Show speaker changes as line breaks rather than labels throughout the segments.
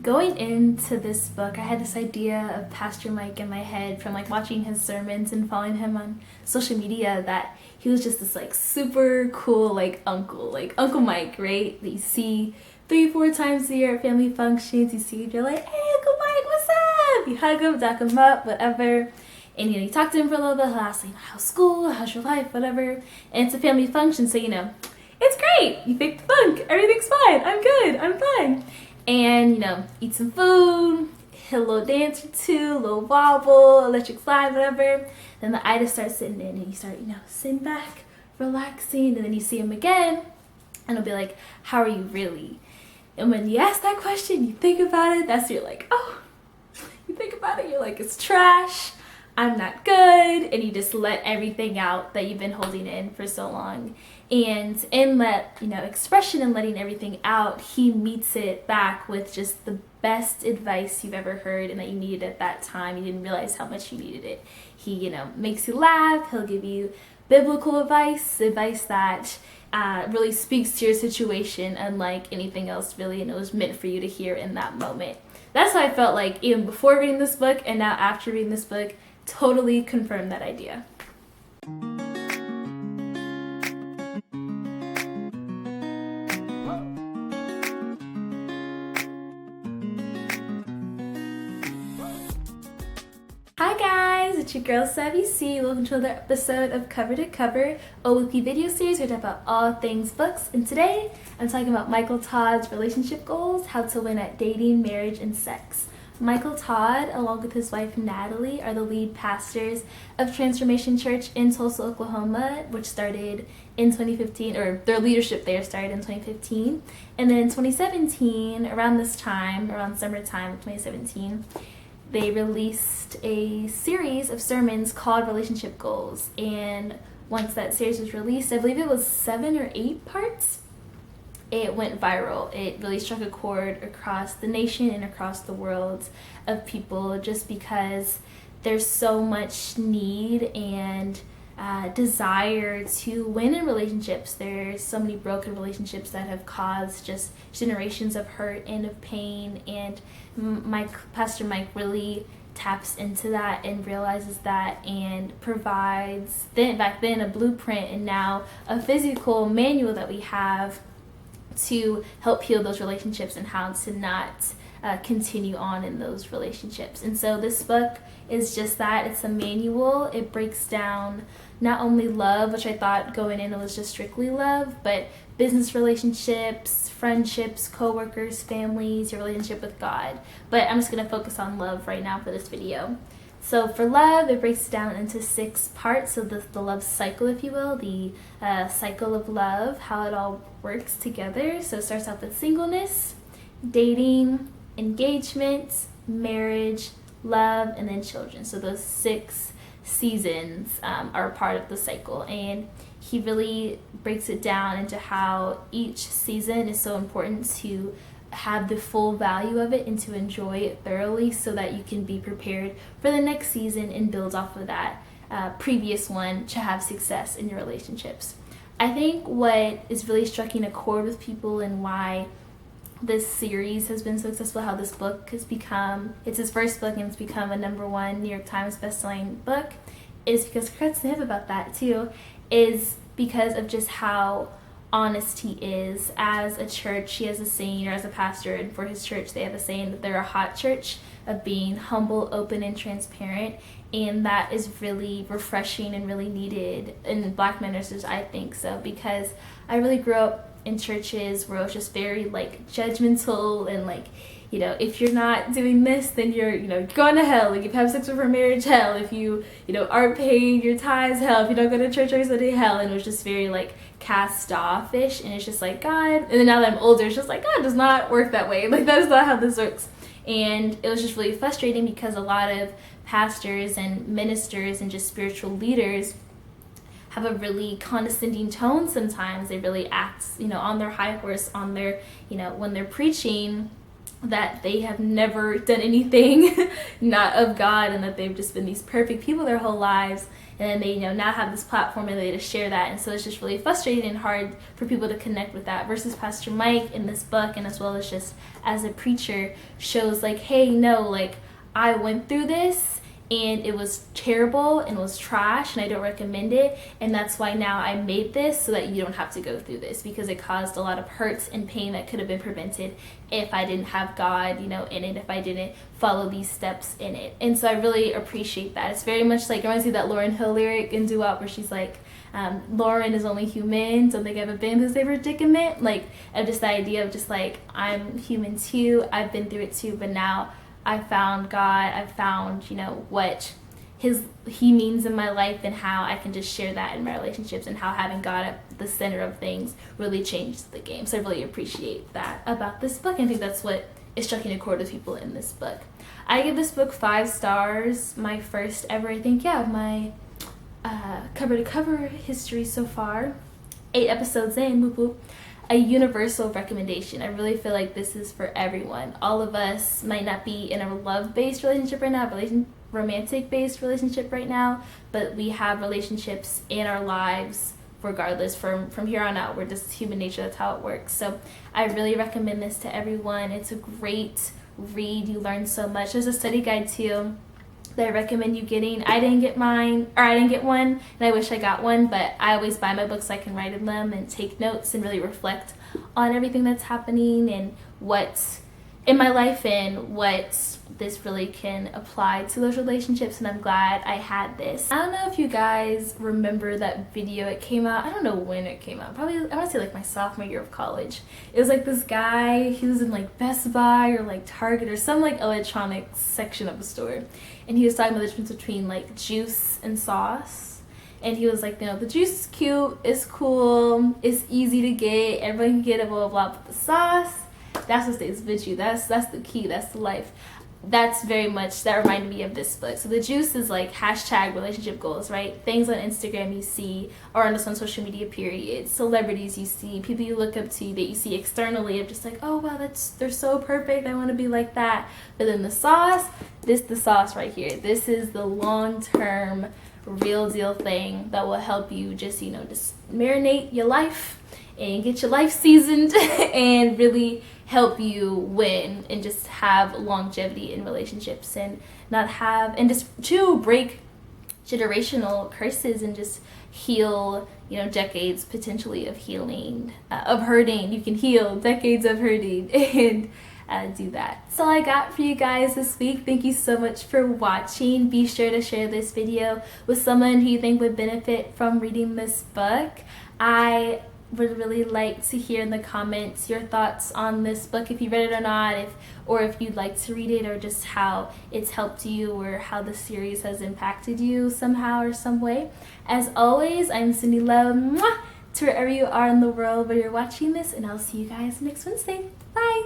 Going into this book, I had this idea of Pastor Mike in my head from watching his sermons and following him on social media, that he was just this super cool uncle, Uncle Mike, right? That you see 3-4 times a year at family functions. You see, you're like, hey, Uncle Mike, what's up? You hug him, duck him up, whatever. And you talk to him for a little bit. He'll ask how's school, how's your life, whatever. And it's a family function, so it's great. You fake the funk. Everything's fine. I'm good. I'm fine. And, eat some food, hit a little dance or two, a little wobble, electric slide, whatever. Then the itis starts sitting in and you start, sitting back, relaxing. And then you see him again and it'll be like, how are you really? And when you ask that question, you think about it, that's you're like, oh, you think about it, you're like, it's trash. I'm not good. And you just let everything out that you've been holding in for so long. And in that, expression and letting everything out, he meets it back with just the best advice you've ever heard and that you needed at that time. You didn't realize how much you needed it. He, makes you laugh. He'll give you biblical advice that really speaks to your situation, unlike anything else really, and it was meant for you to hear in that moment. That's how I felt like even before reading this book, and now after reading this book, totally confirmed that idea. Hi guys, it's your girl Savvy C. Welcome to another episode of Cover to Cover, a weekly video series where we talk about all things books. And today, I'm talking about Michael Todd's relationship goals, how to win at dating, marriage, and sex. Michael Todd, along with his wife Natalie, are the lead pastors of Transformation Church in Tulsa, Oklahoma, which started in 2015, or their leadership there started in 2015. And then in 2017, around this time, around summertime of 2017, they released a series of sermons called Relationship Goals. And once that series was released, I believe it was 7 or 8 parts, it went viral. It really struck a chord across the nation and across the world of people, just because there's so much need and desire to win in relationships. There's so many broken relationships that have caused just generations of hurt and of pain, and Pastor Mike really taps into that and realizes that and provides back then a blueprint and now a physical manual that we have to help heal those relationships and how to not continue on in those relationships. And so this book is just that. It's a manual. It breaks down not only love, which I thought going in it was just strictly love, but business relationships, friendships, co-workers, families, your relationship with God. But I'm just going to focus on love right now for this video. So for love, it breaks down into 6 parts. So the love cycle, if you will, the cycle of love, how it all works together. So it starts off with singleness, dating, engagement, marriage, love, and then children. So those 6 seasons are part of the cycle. And he really breaks it down into how each season is so important to have the full value of it and to enjoy it thoroughly so that you can be prepared for the next season and build off of that previous one to have success in your relationships. I think what is really striking a chord with people and why this series has been so successful, how this book has become, it's his first book and it's become a #1 New York Times bestselling book, is because, congrats to him about that too, is because of just how honest he is. As a church, he has a saying, or as a pastor, and for his church they have a saying that they're a hot church of being humble, open, and transparent, and that is really refreshing and really needed in Black ministers, I think so, because I really grew up in churches where it was just very judgmental and if you're not doing this, then you're going to hell. If you have sex before marriage, hell. If you aren't paying your tithes, hell. If you don't go to church every Sunday, hell. And it was just very cast off-ish, and it's just God. And then now that I'm older, it's just God does not work that way. That is not how this works. And it was just really frustrating because a lot of pastors and ministers and just spiritual leaders have a really condescending tone sometimes. They really act, on their high horse, on their, when they're preaching, that they have never done anything not of God, and that they've just been these perfect people their whole lives. and then they, you know, now have this platform and they to share that, and so it's just really frustrating and hard for people to connect with that. Versus Pastor Mike in this book, and as well as just as a preacher, shows like, hey, no, like I went through this and it was terrible and was trash and I don't recommend it, and that's why now I made this so that you don't have to go through this, because it caused a lot of hurts and pain that could have been prevented if I didn't have God, you know, in it, if I didn't follow these steps in it. And so I really appreciate that. It's very much like, it reminds me of that Lauryn Hill lyric in Doo Wop where she's like, Lauren is only human, don't think I've been in the same predicament. Like, of just the idea of just like, I'm human too, I've been through it too, but now I found God, I found, you know, what he means in my life and how I can just share that in my relationships, and how having God at the center of things really changed the game. So I really appreciate that about this book, and I think that's what is striking a chord with people in this book. I give this book 5 stars, my first ever, I think, my cover to cover history so far. 8 episodes in, whoop whoop. A universal recommendation. I really feel like this is for everyone. All of us might not be in a love-based relationship right now, romantic-based relationship right now, but we have relationships in our lives regardless. From here on out, we're just human nature, that's how it works. So I really recommend this to everyone. It's a great read, you learn so much. There's a study guide too that I recommend you getting. I didn't get one, and I wish I got one, but I always buy my books so I can write in them and take notes and really reflect on everything that's happening and what's in my life and what this really can apply to those relationships, and I'm glad I had this. I don't know if you guys remember that video. It came out, I don't know when it came out, probably, I want to say like my sophomore year of college. It was like this guy, he was in like Best Buy or like Target or some like electronics section of the store, and he was talking about the difference between like juice and sauce. And he was like, you know, the juice is cute, it's cool, it's easy to get, everyone can get it, blah, blah, blah, but the sauce, that's what stays with you. That's the key, that's the life. That's very much, that reminded me of this book. So the juice is like hashtag relationship goals, right? Things on Instagram you see, or on just on social media period, celebrities you see, people you look up to that you see externally of just like, oh wow, they're so perfect, I want to be like that. But then the sauce, the sauce right here. This is the long-term, real deal thing that will help you just, you know, just marinate your life and get your life seasoned and really help you win and just have longevity in relationships, and not have, and just to break generational curses and just heal, you know, decades potentially of healing, of hurting. You can heal decades of hurting and do that. That's all I got for you guys this week. Thank you so much for watching. Be sure to share this video with someone who you think would benefit from reading this book. I would really like to hear in the comments your thoughts on this book, if you read it or not, or if you'd like to read it, or just how it's helped you, or how the series has impacted you somehow or some way. As always, I'm Cindy Love, mwah, to wherever you are in the world where you're watching this, and I'll see you guys next Wednesday. Bye!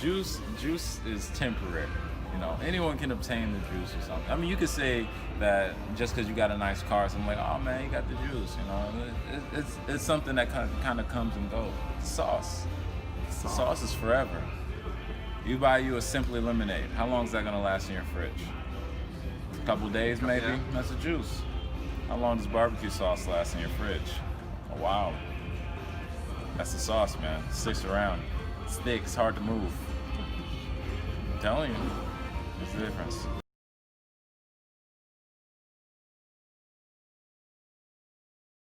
Juice is temporary. You know, anyone can obtain the juice or something. I mean, you could say that just because you got a nice car, so I'm like, oh man, you got the juice. You know, it's something that kind of comes and goes. Sauce. The sauce is forever. You buy you a Simply Lemonade. How long is that gonna last in your fridge? A couple days maybe. Yeah. That's the juice. How long does barbecue sauce last in your fridge? A while. That's the sauce, man. It sticks around. It's thick. It's hard to move. I'm telling you. There's a difference.